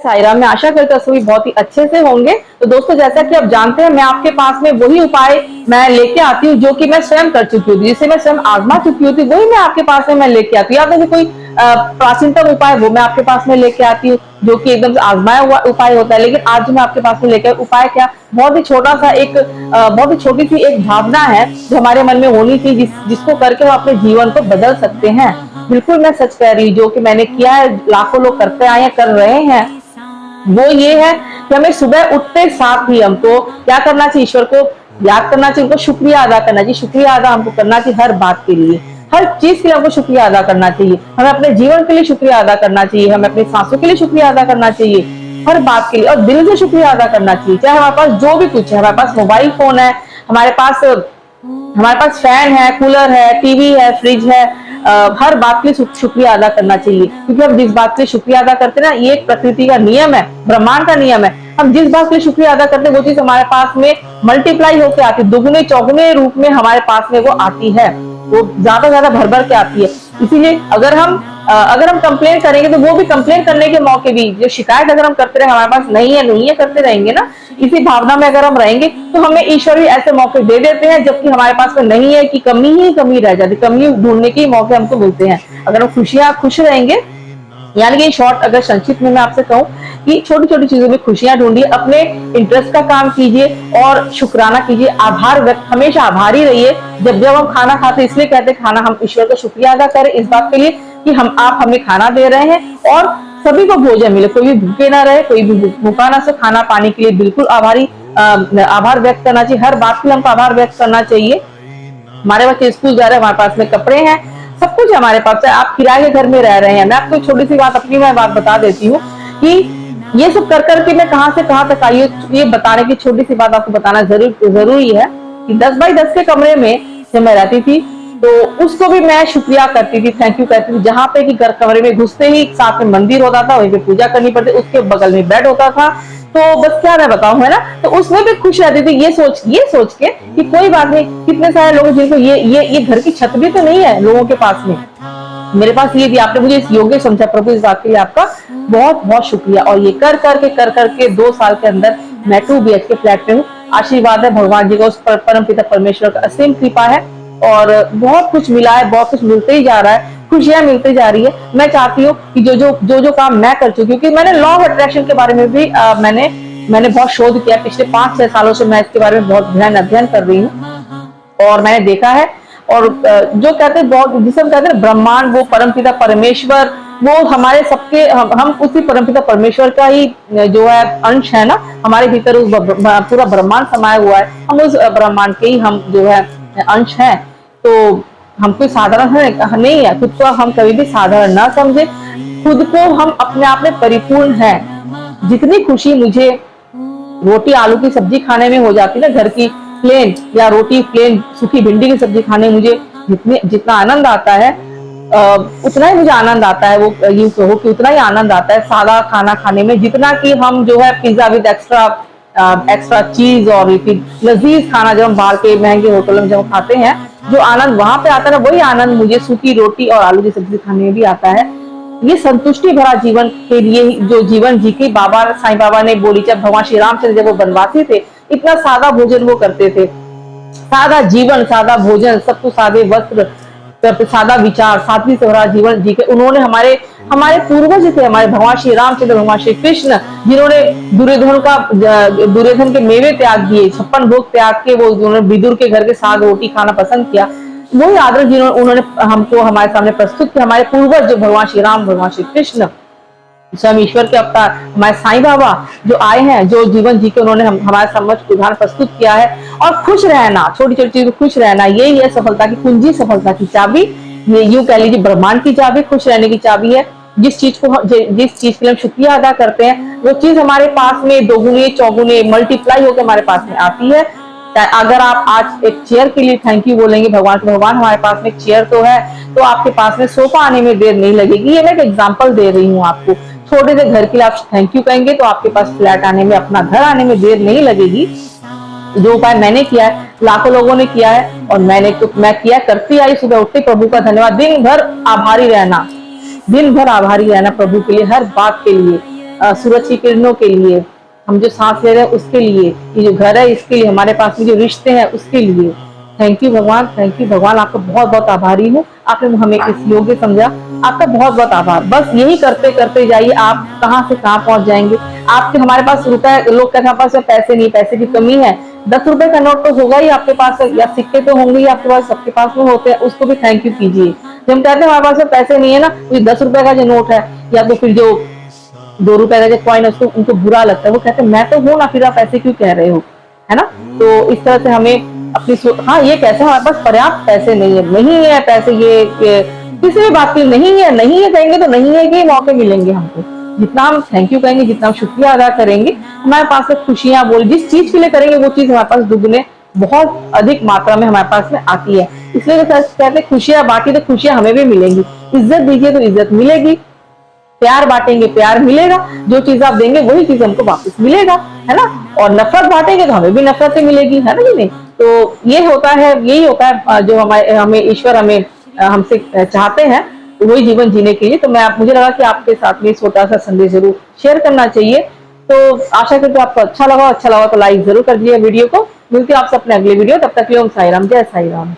साईं राम। मैं आशा करता हूँ सभी बहुत ही अच्छे से होंगे। तो दोस्तों, जैसा कि आप जानते हैं, मैं आपके पास में वही उपाय मैं लेके आती हूँ जो कि मैं स्वयं कर चुकी हूँ, जिसे मैं स्वयं आजमा चुकी होती, वही मैं आपके पास में मैं लेके आती हूँ। या फिर कोई प्राचीनतम उपाय वो मैं आपके पास में लेके आती हूँ जो कि एकदम आजमाया हुआ उपाय होता है। लेकिन आज जो मैं आपके पास में लेके उपाय क्या, बहुत ही छोटा सा एक बहुत ही छोटी सी एक भावना है जो हमारे मन में होनी चाहिए, जिसको करके हम अपने जीवन को बदल सकते हैं। बिल्कुल मैं सच कह रही हूँ, जो कि मैंने किया है, लाखों लोग करते आए हैं, कर रहे हैं। वो ये है कि हमें सुबह उठते साथ ही हमको क्या करना चाहिए, ईश्वर को याद करना चाहिए, उनको शुक्रिया अदा करना चाहिए। शुक्रिया अदा हमको करना चाहिए हर बात के लिए, हर चीज के लिए हमको शुक्रिया अदा करना चाहिए। हमें अपने जीवन के लिए शुक्रिया अदा करना चाहिए, हमें अपनी सांसों के लिए शुक्रिया अदा करना चाहिए, हर बात के लिए, और दिल से शुक्रिया अदा करना चाहिए। चाहे हमारे पास जो भी कुछ है, हमारे पास मोबाइल फोन है, हमारे पास फैन है, कूलर है, टीवी है, फ्रिज है, हर बात के लिए शुक्रिया अदा करना चाहिए। क्योंकि हम जिस बात के लिए शुक्रिया अदा करते हैं ना, ये एक प्रकृति का नियम है, ब्रह्मांड का नियम है। हम जिस बात के लिए शुक्रिया अदा करते हैं वो चीज हमारे पास में मल्टीप्लाई होकर आती है, दुगुने चौगुने रूप में हमारे पास में वो आती है, वो ज्यादा भर भर के आती है। इसीलिए अगर हम कंप्लेन करेंगे तो वो भी कंप्लेन करने के मौके भी, जो शिकायत अगर हम करते रहे हमारे पास नहीं है करते रहेंगे ना, इसी भावना में अगर हम रहेंगे तो हमें ईश्वर भी ऐसे मौके दे देते हैं, जबकि हमारे पास में नहीं है, कि कमी ही कमी रह जाती, कमी ढूंढने के मौके हमको मिलते हैं। अगर हम खुश रहेंगे, यानी कि शॉर्ट अगर संक्षिप्त में मैं आपसे कहूं कि छोटी छोटी चीजों में खुशियां ढूंढिए, अपने इंटरेस्ट का काम कीजिए और शुक्राना कीजिए, हमेशा आभारी रहिए। जब हम खाना खाते, इसलिए कहते हैं खाना, हम ईश्वर का शुक्रिया अदा करें इस बात के लिए कि आप हमें खाना दे रहे हैं और सभी को भोजन मिले, कोई भी भूखे ना रहे, कोई भी भूखा ना से। खाना पानी के लिए बिल्कुल आभार व्यक्त करना चाहिए, हर बात के लिए हमको आभार व्यक्त करना चाहिए। हमारे बच्चे स्कूल जा रहे हैं, हमारे पास में कपड़े हैं, सब कुछ हमारे पास है। आप किराए के घर में रह रहे हैं, मैं आपको छोटी सी बात, अपनी मैं बात बता देती हूँ कि ये सब कर करके मैं कहां से कहां तक आई, ये बताने की छोटी सी बात आपको बताना जरूरी है कि 10 बाई 10 के कमरे में जब मैं रहती थी तो उसको भी मैं शुक्रिया करती थी, थैंक यू कहती थी। जहां पे कि घर कमरे में घुसते ही साथ में मंदिर होता था, वहीं पे पूजा करनी पड़ती, उसके बगल में बेड होता था, तो बस क्या मैं बताऊं, है ना। तो उसमें भी खुश रहती थी, ये सोच के कि कोई बात नहीं, कितने सारे लोग जिनको ये घर की छत भी तो नहीं है लोगों के पास में, मेरे पास ये भी, आपने मुझे इस योग्य समझा, प्रभु इस बात के लिए आपका बहुत बहुत शुक्रिया। और ये कर करके 2 साल के अंदर मैं 2 BHK के फ्लैट में हूँ। आशीर्वाद है भगवान जी का, उस परम पिता परमेश्वर का असीम कृपा है, और बहुत कुछ मिला है, बहुत कुछ मिलते ही जा रहा है, खुशियां मिलती जा रही है। मैं चाहती हूँ कि जो काम मैं कर चुकी हूँ, क्योंकि मैंने लॉ ऑफ अट्रैक्शन के बारे में भी मैंने बहुत शोध किया, पिछले 5-6 सालों से मैं इसके बारे में बहुत ध्यान अध्ययन कर रही हूँ, और मैंने देखा है। और जो कहते हैं बहुत, जिसे हम कहते हैं ब्रह्मांड, वो परमपिता परमेश्वर, वो हमारे सबके, हम उसी परमपिता परमेश्वर का ही जो है अंश है ना, हमारे भीतर उस पूरा ब्रह्मांड समाया हुआ है, हम उस ब्रह्मांड के ही हम जो है अंश हैं। तो हम कोई साधारण नहीं है, खुद को हम कभी भी साधारण ना समझे, खुद को हम अपने आप में परिपूर्ण हैं। जितनी खुशी मुझे रोटी आलू की सब्जी खाने में हो जाती है ना, घर की प्लेन, या रोटी प्लेन सूखी भिंडी की सब्जी खाने में मुझे जितना आनंद आता है, उतना ही मुझे आनंद आता है, वो यूं कहो कि उतना ही आनंद आता है सादा खाना खाने में, जितना कि हम जो है पिज्जा विद एक्स्ट्रा चीज और लजीज खाना जब हम बाहर के महंगे होटलों में जब खाते हैं, जो आनंद वहां पे आता है ना, वही आनंद मुझे सूखी रोटी और आलू की सब्जी खाने में भी आता है। ये संतुष्टि भरा जीवन के लिए जो जीवन जी की साईं बाबा ने बोली, जब भगवान श्री रामचंद्र जब वो बनवासी थे, इतना सादा भोजन वो करते थे, सादा जीवन, सादा भोजन, सब कुछ सादे वस्त्र, सादा विचार, सादगी से भरा जीवन जी के उन्होंने हमारे पूर्वज थे, हमारे भगवान श्री रामचंद्र, भगवान श्री कृष्ण, जिन्होंने दुर्योधन के मेवे त्याग दिए, 56 भोग त्याग के वो उन्होंने विदुर के घर के साग रोटी खाना पसंद किया, वही आदर्श जिन्होंने उन्होंने हमको हमारे सामने प्रस्तुत किया। हमारे पूर्वज जो भगवान श्री राम, भगवान श्री कृष्ण, स्वयं ईश्वर के अवतार हमारे साईं बाबा जो आए हैं, जो जीवन जी के उन्होंने हमारे समक्ष उदाहरण प्रस्तुत किया है। और खुश रहना, छोटी छोटी चीजों में खुश रहना, यही है सफलता की कुंजी, सफलता की चाबी, ये यूं कह लीजिए ब्रह्मांड की चाबी, खुश रहने की चाबी है। जिस चीज के लिए हम शुक्रिया अदा करते हैं, वो चीज हमारे पास में दोगुने चौगुने मल्टीप्लाई होकर हमारे पास में आती है। अगर आप आज एक चेयर के लिए थैंक यू बोलेंगे भगवान हमारे पास में चेयर तो है, तो आपके पास में सोफा आने में देर नहीं लगेगी। ये मैं एक एग्जांपल दे रही हूँ आपको। छोटे से घर के लिए आप थैंक यू कहेंगे तो आपके पास फ्लैट आने में, अपना घर आने में देर नहीं लगेगी। जो उपाय मैंने किया है, लाखों लोगों ने किया है, और मैं किया करती आई। सुबह उठते प्रभु का धन्यवाद, दिन भर आभारी रहना प्रभु के लिए, हर बात के लिए। सूरज की किरणों के लिए, हम जो सांस ले रहे हैं उसके लिए, ये जो घर है इसके लिए, हमारे पास में जो रिश्ते हैं उसके लिए। थैंक यू भगवान, थैंक यू भगवान, आपका बहुत बहुत आभारी हूँ। आपने हमें इस योग्य समझा, आपका बहुत बहुत आभार। बस यही करते करते जाइए, आप कहाँ से कहाँ पहुंच जाएंगे। आपके हमारे पास रुपए, लोग कहते हैं हमारे पास पैसे नहीं, पैसे की कमी है, 10 रुपए का नोट तो होगा ही आपके पास, या सिक्के तो होंगे ही आपके पास, सबके पास में होते हैं, उसको भी थैंक यू कीजिए। जब हम कहते हैं हमारे पास में पैसे नहीं है ना, तो 10 रुपए का जो नोट है या तो फिर जो 2 रुपए का जो कॉइन है उसको उनको बुरा लगता है, वो कहते हैं मैं तो हूं ना, फिर आप ऐसे क्यों कह रहे हो, है ना। तो इस तरह से हमें अपनी हाँ ये कैसे हमारे पास पर्याप्त पैसे नहीं है पैसे, ये किसी भी बात की नहीं है, नहीं है कहेंगे तो नहीं है कि मौके मिलेंगे हमको। जितना हम थैंक यू कहेंगे, जितना हम शुक्रिया अदा करेंगे, हमारे पास में खुशियां बोल, जिस चीज के लिए करेंगे वो चीज हमारे पास दुगने बहुत अधिक मात्रा में हमारे पास में आती है। इसलिए तो कहते हैं खुशियां बांटी तो खुशियां हमें भी मिलेंगी, इज्जत दीजिए तो इज्जत मिलेगी, प्यार बांटेंगे प्यार मिलेगा, जो चीज आप देंगे वही चीज हमको वापस मिलेगा, है ना। और नफरत बांटेंगे तो हमें भी नफरत मिलेगी, है ना कि नहीं। तो ये होता है, यही होता है जो हमें ईश्वर हमें हमसे चाहते हैं, तो वही जीवन जीने के लिए। तो मुझे लगा कि आपके साथ में छोटा सा संदेश जरूर शेयर करना चाहिए। तो आशा करती हूँ आपको अच्छा लगा तो लाइक जरूर कर दिए वीडियो को। मिलती हूँ आपसे अपने अगले वीडियो, तब तक के लिए ओम साई राम, जय साई राम।